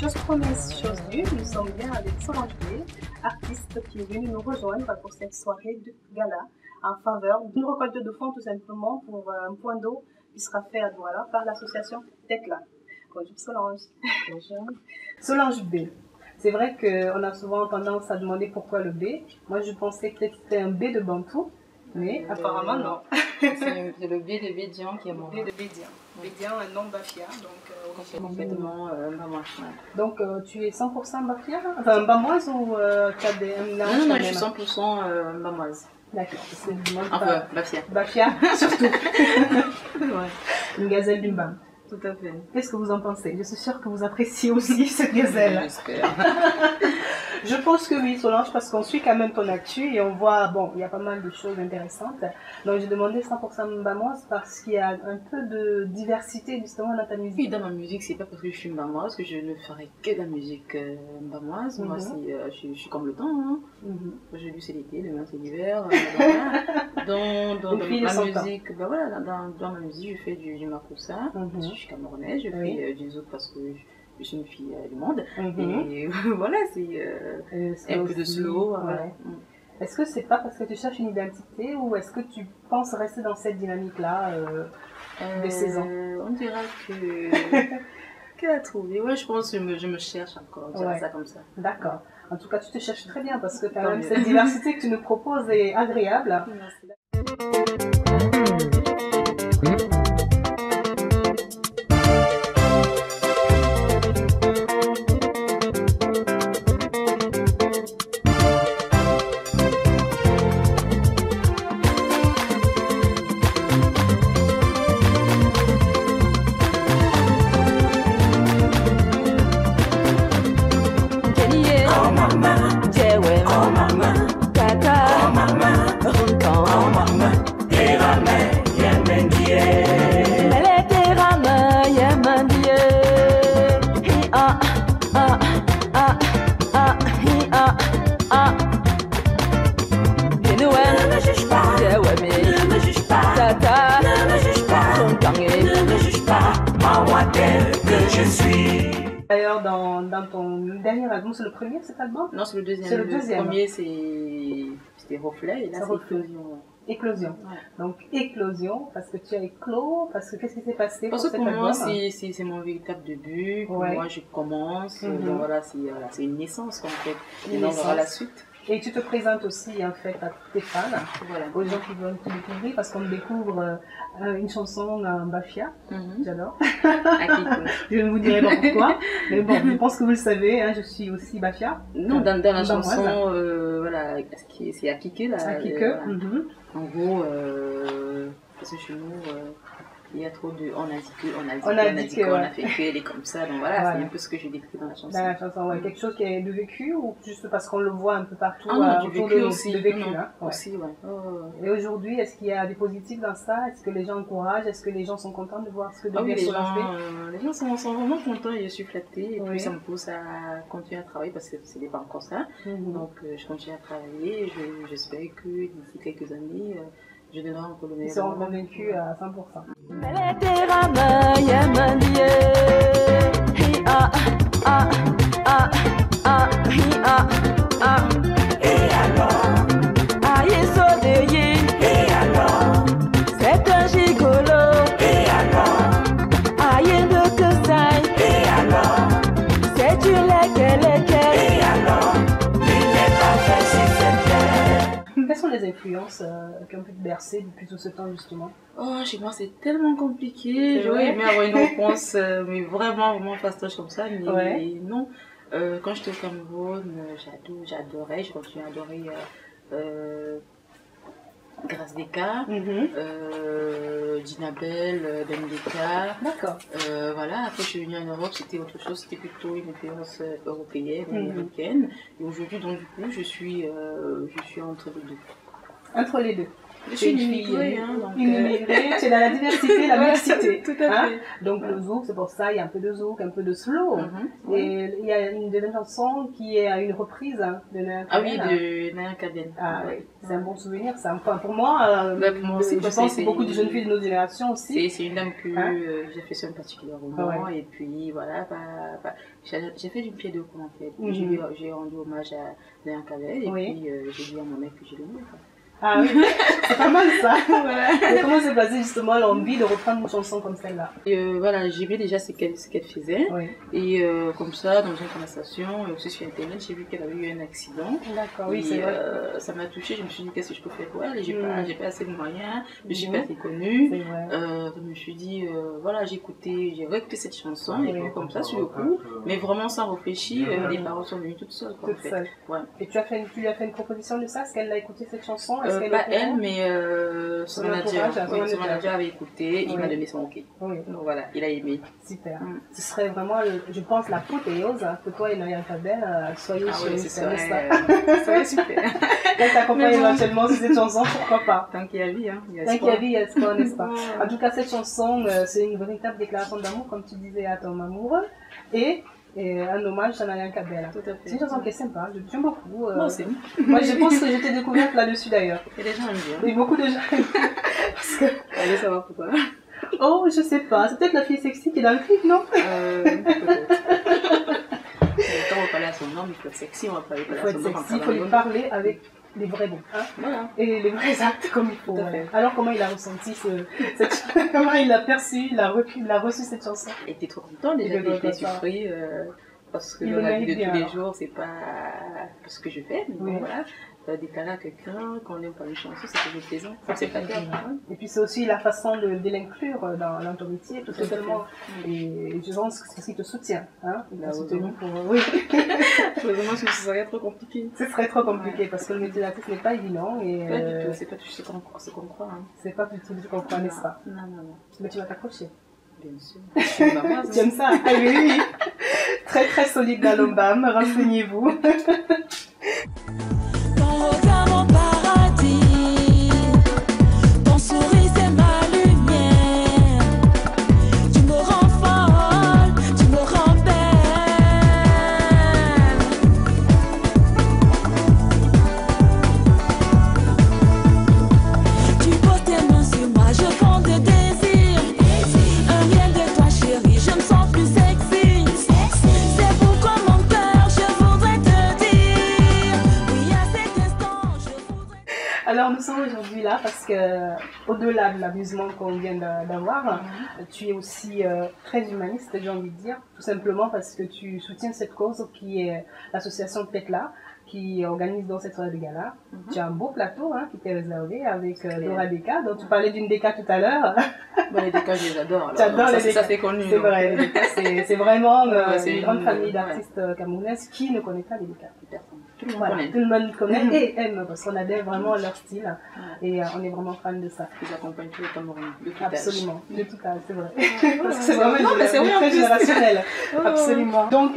Chose promise, chose due, nous sommes bien avec Solange B, artiste qui est venue nous rejoindre pour cette soirée de gala en faveur d'une récolte de fonds tout simplement pour un point d'eau qui sera fait à Douala par l'association Tekla. Bonjour Solange. Bonjour. Solange B. C'est vrai qu'on a souvent tendance à demander pourquoi le B. Moi je pensais peut-être que c'était un B de Bantou, mais apparemment non. C'est le B de Bédian qui est mon B de Bédian. Bédian, un nom bafia, donc complètement bamoise. Donc tu es 100% bafia, enfin bamoise ou tu as des mélanges? Non, je suis 100% bamoise. D'accord, c'est du monde Enfin, bafia. Bafia, surtout. Ouais. Une gazelle du Mbam. Tout à fait. Qu'est-ce que vous en pensez? Je suis sûre que vous appréciez aussi cette gazelle. J'espère. Je pense que oui, Solange, parce qu'on suit quand même ton actu et on voit, bon, il y a pas mal de choses intéressantes. Donc j'ai demandé 100% bamoise parce qu'il y a un peu de diversité justement dans ta musique. Oui, dans ma musique, c'est pas parce que je suis bamoise que je ne ferai que de la musique bamoise. Moi, je suis comme le temps. Hein. Aujourd'hui, c'est l'été, demain, c'est l'hiver. Dans ma musique, bah voilà, dans ma musique, je fais du Makossa. Je suis camerounaise, je fais du zouk parce que je suis une fille du monde. Et voilà, c'est un peu de slow. Voilà. Est-ce que c'est pas parce que tu cherches une identité ou est-ce que tu penses rester dans cette dynamique-là des saisons? On dira qu'elle a trouvé. Ouais, je pense que je me cherche encore, on dirait ça comme ça. D'accord. En tout cas, tu te cherches très bien parce que quand même cette diversité que tu nous proposes est agréable. Merci. D'ailleurs, dans ton dernier album, c'est le premier cet album? Non, c'est le deuxième. C'est le deuxième. Le premier, c'était Reflet, et là, c'est Éclosion. Éclosion. Ouais. Donc, Éclosion, parce que tu as éclos, parce que qu'est-ce qui s'est passé pour cet album? Parce que pour moi, c'est mon véritable début. Pour moi, je commence. Donc voilà, c'est une naissance, en fait. Et donc, on verra la suite. Et tu te présentes aussi en fait à tes fans, aux gens qui veulent te découvrir, parce qu'on découvre une chanson en bafia, j'adore. Je ne vous dirai pas pourquoi, mais bon, je pense que vous le savez, hein, je suis aussi bafia. Non, dans la chanson, voilà, c'est Akike là. Akike. En gros, parce que chez nous, il y a trop de on a dit qu'on a fait que, elle est comme ça, donc voilà, c'est un peu ce que j'ai décrit dans la chanson. Dans la chanson, quelque chose qui est de vécu ou juste parce qu'on le voit un peu partout du vécu aussi. De vécu, aussi, ouais. Et aujourd'hui, est-ce qu'il y a des positifs dans ça? Est-ce que les gens encouragent? Est-ce que les gens sont contents de voir ce que devient Solange B? Les gens sont vraiment contents et je suis flattée, et puis ça me pousse à continuer à travailler parce que ce n'est pas encore ça. Donc je continue à travailler et j'espère que d'ici quelques années, je donnerai encore le meilleur. Ils seront convaincus à 100%. Et alors, c'est un gigolo. Et alors, c'est du leque. Et alors, il n'est pas fait si c'était. Quelles sont les influences qui ont pu te bercer depuis tout ce temps justement? Oh, chez moi c'est tellement compliqué. J'aurais aimé avoir une réponse, mais vraiment fastoche comme ça. Mais non. Quand j'étais au Cameroun, j'adorais, je continue à adorer Grâce Deka, Dinabel, Ben Deka. D'accord. Voilà, après je suis venue en Europe, c'était autre chose, c'était plutôt une influence européenne, américaine. Et aujourd'hui, donc du coup, je suis entre les deux. Entre les deux. Je suis une immigrée, une immigrée, tu es dans la diversité, la mixité. Tout à fait. Donc le zouk, c'est pour ça, il y a un peu de zouk, un peu de slow. Et il y a une deuxième chanson qui est une reprise de Naya Kabel. Ah oui, de Naya Kabel. Ah oui, c'est un bon souvenir, ça. Enfin, pour moi, pour moi aussi, je pense que beaucoup de jeunes filles de notre génération aussi. C'est une dame que j'affectionne particulièrement. Et puis voilà, j'ai fait du pied de coup en fait. J'ai rendu hommage à Naya Kabel et puis j'ai dit à mon mec que je l'aimais. Ah oui, c'est pas mal ça. Et comment s'est passé justement l'envie de reprendre une chanson comme celle-là? Voilà, j'ai vu déjà ce qu'elle faisait. Et comme ça, dans une conversation, et aussi sur internet, j'ai vu qu'elle avait eu un accident. D'accord, oui, c'est vrai. Ça m'a touchée, je me suis dit qu'est-ce que je peux faire pour elle. J'ai pas assez de moyens, je suis pas assez connue. Je me suis dit, voilà, j'ai réécouté cette chanson, et puis comme ça, sur le coup, mais vraiment sans réfléchir, les paroles sont venues toutes seules. Toutes seules. Et tu lui as fait une proposition de ça? Est-ce qu'elle a écouté cette chanson? Pas elle, mais son manager avait écouté, il m'a donné son ok. Donc voilà, il a aimé. Super. Ce serait vraiment, je pense, la l'apothéose que toi et Naya Kabel soyez sur une scène. Ça serait super. Elle t'accompagne éventuellement sur cette chanson, pourquoi pas? Tant qu'il y a vie, Tant qu'il y a vie, il y a espoir, n'est-ce pas? En tout cas, cette chanson, c'est une véritable déclaration d'amour, comme tu disais à ton amoureux. Et un hommage à Naya Kabel. C'est une chanson qui est sympa, j'aime beaucoup. Moi aussi. Moi, je pense que j'étais découverte là-dessus d'ailleurs. Et les gens aiment bien. Oui, beaucoup de gens aiment bien. Parce que... Allez savoir pourquoi. Oh, je sais pas. C'est peut-être la fille sexy qui est dans le clip, non? Peut-être. Quand on va parler à son nom, il faut être sexy, on va parler à son nom. Il faut lui parler avec les vrais mots. Voilà. Et les vrais actes comme il faut. Alors, comment il a ressenti comment il a perçu, il a reçu cette chanson? Il était trop content déjà, il était surpris. Parce que dans la vie de tous les jours, c'est pas ce que je fais. Mais bon, voilà. Déclarer à quelqu'un qu'on n'aime pas une chanson, c'est toujours plaisant. C'est pas grave. Et puis c'est aussi la façon de l'inclure dans ton métier, tout simplement. Et je pense que c'est ce qui te soutient. Il t'a soutenu pour... Oui. Vraiment, ce serait trop compliqué. Ce serait trop compliqué parce que le métier d'artiste n'est pas évident. Pas du tout, c'est pas du tout ce qu'on croit. C'est pas du tout ce qu'on croit, n'est-ce pas? Non. Mais tu vas t'accrocher. Bien sûr. Tu aimes ça? Ah oui. Très très solide dans l'Ombam, renseignez-vous. Mon paradis, ton sourire c'est ma lumière. Tu me rends folle, tu me rends belle. Tu poses tes mains sur moi, je fonds de désir. Un rien de toi chérie, je me sens plus sexy. C'est pourquoi mon cœur, je voudrais te dire. Oui, à cet instant, je voudrais... Alors nous sommes aujourd'hui là parce que au-delà de l'amusement qu'on vient d'avoir, tu es aussi très humaniste, j'ai envie de dire, tout simplement parce que tu soutiens cette cause qui est l'association Petla, qui organise donc cette soirée de gala. Tu as un beau plateau qui t'est réservé avec Dora Deka, dont tu parlais d'une Deka tout à l'heure. Bon, les Deka, je les adore. Tu adores les Deka. Ça c'est connu. C'est vrai, les Deka, c'est vraiment une grande famille d'artistes camerounaises. Qui ne connaît pas les Deka? Tout le monde connaît. Tout le monde connaît et aime parce qu'on adhère vraiment à leur style et on est vraiment fan de ça. Ils accompagnent tous les Camerounais de tout âge. Absolument, de tout âge, c'est vrai. Parce que c'est vraiment très générationnel. Absolument. Donc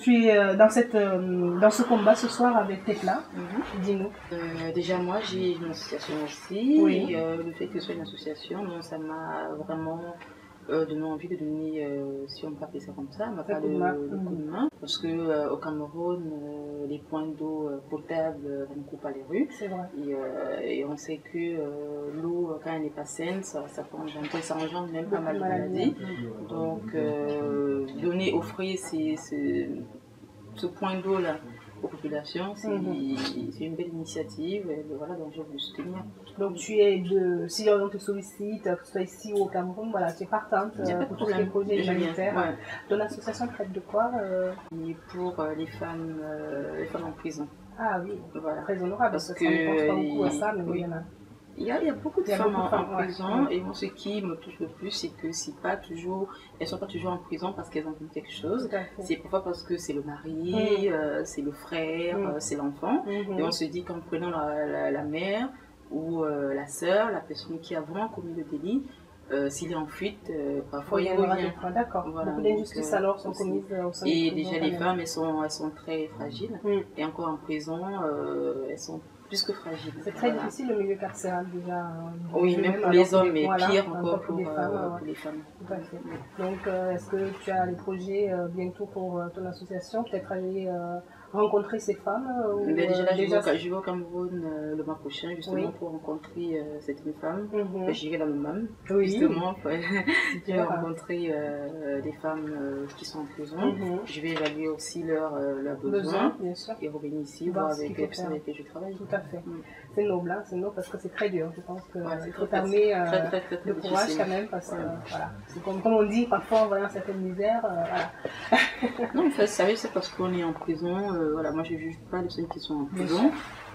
tu es dans ce combat ce soir avec Petla. Dis-nous. Déjà moi j'ai une association aussi. Et, le fait que ce soit une association, ça m'a vraiment donné envie de donner, si on peut appeler ça comme ça, le coup de main. Parce que au Cameroun, les points d'eau potables ne coupent pas les rues. C'est vrai. Et on sait que l'eau, quand elle n'est pas saine, ça engendre même pas mal de maladies. Donc offrir ce point d'eau là aux populations, c'est une belle initiative, et voilà, donc je veux le soutenir. Donc tu es si on te sollicite, que ce soit ici ou au Cameroun, voilà, tu es partante pour tous les projets humanitaires. Ton association traite de quoi? Et pour les femmes en prison. Ah oui, voilà. Très honorable, parce que ça ne pense pas beaucoup à ça, mais il y en a. Il y a beaucoup de femmes en prison, et moi ce qui me touche le plus, c'est que elles ne sont pas toujours en prison parce qu'elles ont fait quelque chose. C'est parfois parce que c'est le mari, c'est le frère, c'est l'enfant. Et on se dit qu'en prenant la mère ou la sœur, la personne qui a vraiment commis le délit, s'il est en fuite, parfois il revient. D'accord. Voilà. Beaucoup d'injustices alors sont commises au sein de Et déjà les femmes, elles sont très fragiles. Et encore en prison, elles sont plus que fragile. C'est très difficile le milieu carcéral déjà. Oui, même pour les hommes, mais pire encore pour les femmes. pour les femmes. Tout à fait. Donc, est-ce que tu as des projets bientôt pour ton association, peut-être aller rencontrer ces femmes je vais au Cameroun le mois prochain, justement, pour rencontrer certaines femmes. J'irai dans le MAM, justement, pour rencontrer des femmes qui sont en prison. Je vais évaluer aussi leurs besoins et revenir ici, voir avec les personnes avec qui je travaille. Tout à fait. C'est noble, hein, c'est noble parce que c'est très dur. Je pense qu'il faut t'amener de courage quand même, parce que voilà, c'est comme on dit, parfois en voyant certaines misères, voilà. Non, en fait, c'est parce qu'on est en prison. Voilà, moi je ne juge pas les personnes qui sont en prison.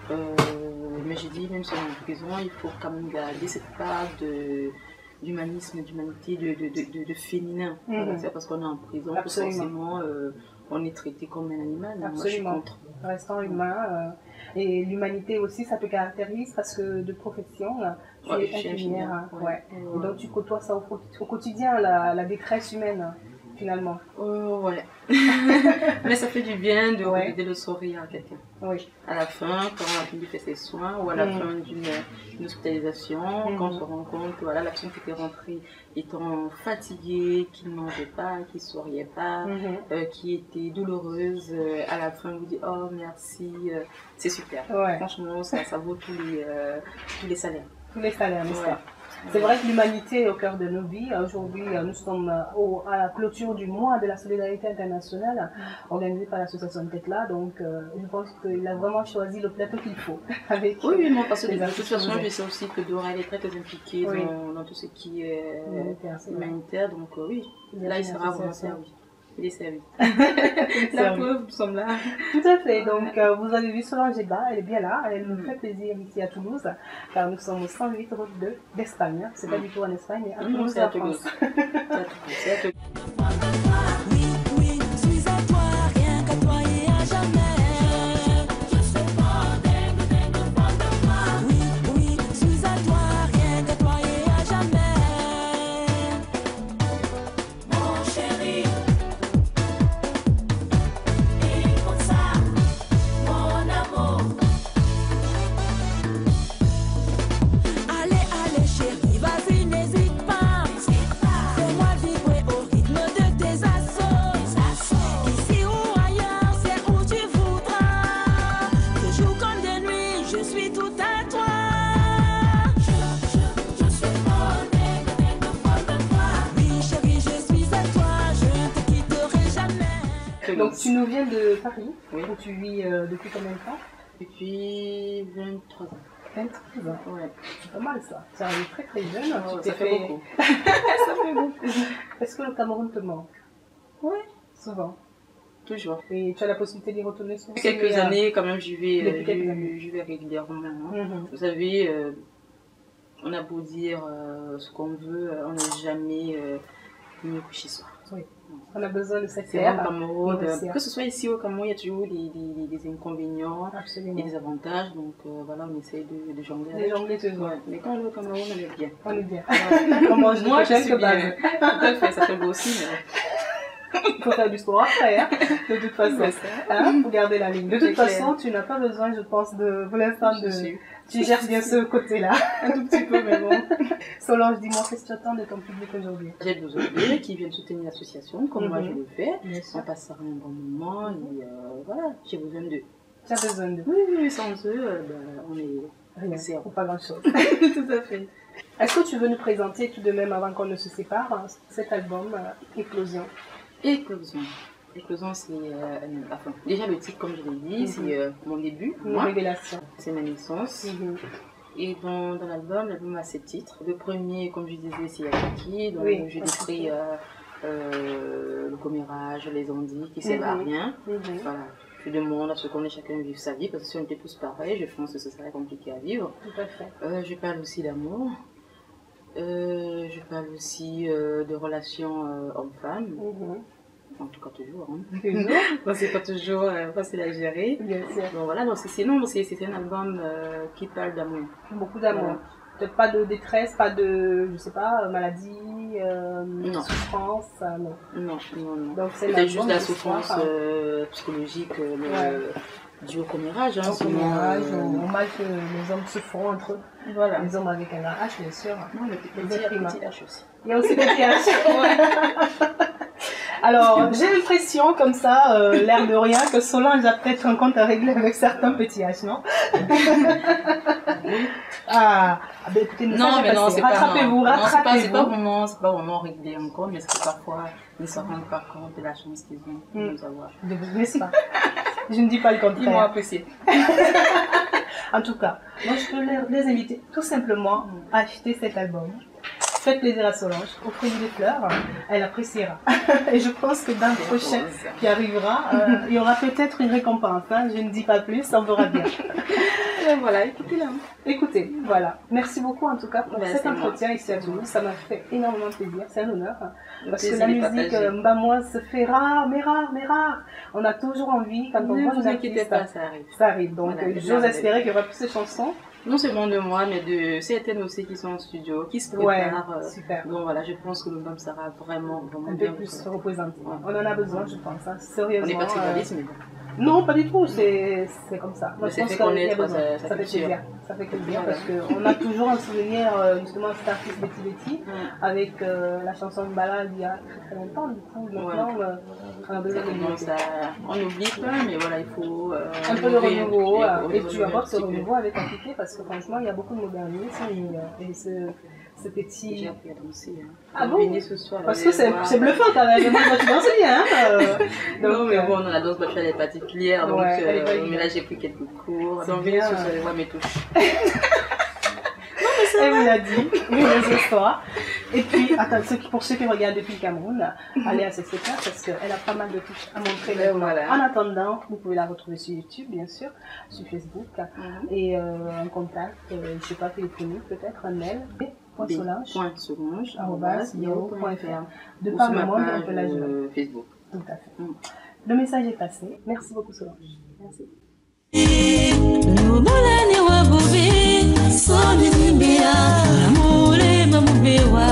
Mais je dis, même si on est en prison, il faut quand même garder cette part d'humanisme, d'humanité, de féminin. Voilà, c'est parce qu'on est en prison que forcément on est traité comme un animal. Absolument. Moi, je suis contre. Restant humain. Et l'humanité aussi, ça te caractérise parce que de profession, tu es infirmière. Donc tu côtoies ça au quotidien, la détresse humaine. Finalement. Ouais. Mais ça fait du bien de regarder le sourire à quelqu'un. Oui. À la fin, quand on a fini de faire ses soins, ou à la fin d'une hospitalisation, quand on se rend compte que voilà, la personne qui était rentrée étant fatiguée, qui ne mangeait pas, qui ne souriait pas, qui était douloureuse, à la fin, on vous dit oh merci, c'est super. Franchement, ça vaut tous les salaires. Tous les salaires, n'est-ce pas? C'est vrai que l'humanité est au cœur de nos vies. Aujourd'hui, nous sommes à la clôture du mois de la solidarité internationale organisé par l'association Tekla. Donc, je pense qu'il a vraiment choisi le plateau qu'il faut. Oui, non, parce que de toute façon, je sais aussi que Dora est très impliquée dans tout ce qui est humanitaire. Donc, oui, là, il sera vraiment servi. Il est servi. La preuve, nous sommes là. Tout à fait. Donc, vous avez vu Solange Eba, elle est bien là. Elle nous fait plaisir ici à Toulouse, car nous sommes au 108 route d'Espagne. C'est pas du tout en Espagne, mais à Toulouse, en France. Oui, je suis à toi, rien qu'à toi et à jamais. Je suis pas dingue au fond de moi. Oui, je suis à toi, rien qu'à toi et à jamais. Mon chéri. Donc tu nous viens de Paris, où tu vis depuis combien de temps? Depuis 23 ans. 23 ans? Ouais. C'est pas mal ça. Ça arrive très très jeune. Ça fait beaucoup. Ça fait beaucoup. Est-ce que le Cameroun te manque? Oui. Souvent. Toujours. Et tu as la possibilité d'y retourner souvent? Quelques années quand même, j'y vais régulièrement. Vous savez, on a beau dire ce qu'on veut, on n'est jamais mieux que chez soi. Oui. On a besoin de cette terre. Que ce soit ici au Cameroun, il y a toujours des inconvénients et des avantages. Donc voilà, on essaie de jongler. De jongler toujours. Mais quand on est au Cameroun, on est bien. On est bien. Moi, je suis bien. Tout à fait, ça fait beau aussi. Il faut faire du sport après, hein, de toute façon. Pour garder la ligne. De toute façon, tu n'as pas besoin, je pense, pour l'instant, tu gères bien ce côté-là. Un tout petit peu, mais bon. Solange, dis-moi, qu'est-ce que tu attends de ton public aujourd'hui? J'ai besoin d'eux qui viennent soutenir l'association, comme moi je le fais. On passera un bon moment et voilà, j'ai besoin d'eux. Tu as besoin d'eux? Oui, sans eux, on est rien, ou pas grand-chose. Tout à fait. Est-ce que tu veux nous présenter tout de même, avant qu'on ne se sépare, cet album Éclosion? Éclosion, c'est enfin, déjà le titre, comme je l'ai dit, c'est mon début, moi. Révélation. C'est ma naissance. Et dans l'album a 7 titres. Le premier, comme je disais, c'est Yakaki, donc je décris le commérage, les ondits qui servent à rien. Voilà. Je demande à ce qu'on ait chacun vivre sa vie, parce que si on était tous pareils, je pense que ce serait compliqué à vivre. Tout à fait. Je parle aussi d'amour. Je parle aussi de relations hommes-femmes. En tout cas, toujours. Bon, c'est pas toujours facile à gérer. Bien sûr. Donc voilà, c'est un album qui parle d'amour. Beaucoup d'amour. Voilà. Peut-être pas de détresse, pas de, je sais pas, maladie, souffrance, non. Non. Donc c'est juste la souffrance psychologique, dû au commérage. Hein, au commérage, au mal que les hommes se font entre eux. Voilà. Les hommes avec un H, bien sûr. Non, le petit H aussi. Il y a aussi le petit H. Alors, j'ai l'impression, comme ça, l'air de rien, que Solange a peut-être un compte à régler avec certains petits H, non? Ben écoutez, non, mais non, c'est pas rattrapez-vous, rattrapez-vous. C'est pas vraiment réglé encore, mais c'est que parfois, ils ne se rendent pas compte de la chance qu'ils ont de nous avoir. De vous, n'est-ce pas? Je ne dis pas le contraire. Ils m'ont apprécié. En tout cas, moi je peux les inviter tout simplement à acheter cet album. Faites plaisir à Solange, offrez-lui des fleurs, elle appréciera. Et je pense que dans le prochain qui arrivera, il y aura peut-être une récompense. Hein. Je ne dis pas plus, on verra bien. Et voilà, écoutez-la. Écoutez, voilà. Merci beaucoup en tout cas pour cet entretien ici à Toulouse. Ça m'a fait énormément plaisir, c'est un honneur. Parce que la musique mbamoise se fait rare, mais rare. On a toujours envie, quand on voit une artiste, ça arrive. Ça arrive. Donc j'ose espérer qu'il y aura plus de chansons. Non seulement de moi, mais de certaines aussi qui sont en studio, qui se préparent. Super. Donc voilà, je pense que l'album sera vraiment un peu plus représenté. Ouais. On en a besoin, je pense. Hein. Sérieusement. On n'est pas tribaliste, mais bon. Non, pas du tout, c'est comme ça. Moi, je pense ça fait plaisir. Ça fait plaisir parce qu'on a toujours un souvenir, justement, cet artiste Betty Betty, avec la chanson de Mbala il y a très longtemps, du coup, maintenant, on a besoin de ça. On n'oublie pas, mais voilà, il faut un peu de renouveau. Et tu apportes ce renouveau avec Appliqué parce que franchement, il y a beaucoup de modernisme et ce petit. J'ai appris à danser. Ah bon? Ce soir, parce que c'est bluffant quand même. Moi, tu danses bien. Non, mais bon, la danse elle est particulière. Donc, mais là, j'ai pris quelques cours. Donc, venez ce soir, je vois mes touches. Elle me l'a dit, ce soir. Et puis, attends, pour ceux qui regardent depuis le Cameroun, allez à cette séquence parce qu'elle a pas mal de touches à montrer. Voilà. En attendant, vous pouvez la retrouver sur YouTube, bien sûr, sur Facebook, et un contact, je ne sais pas, téléphonique peut-être, un mail. Solange.yahoo.fr. De par le monde, on peut la jouer. Facebook. Tout à fait. Le message est passé. Merci beaucoup, Solange. Merci. Mule ni wabubi, soni mbia, mule mamubewa.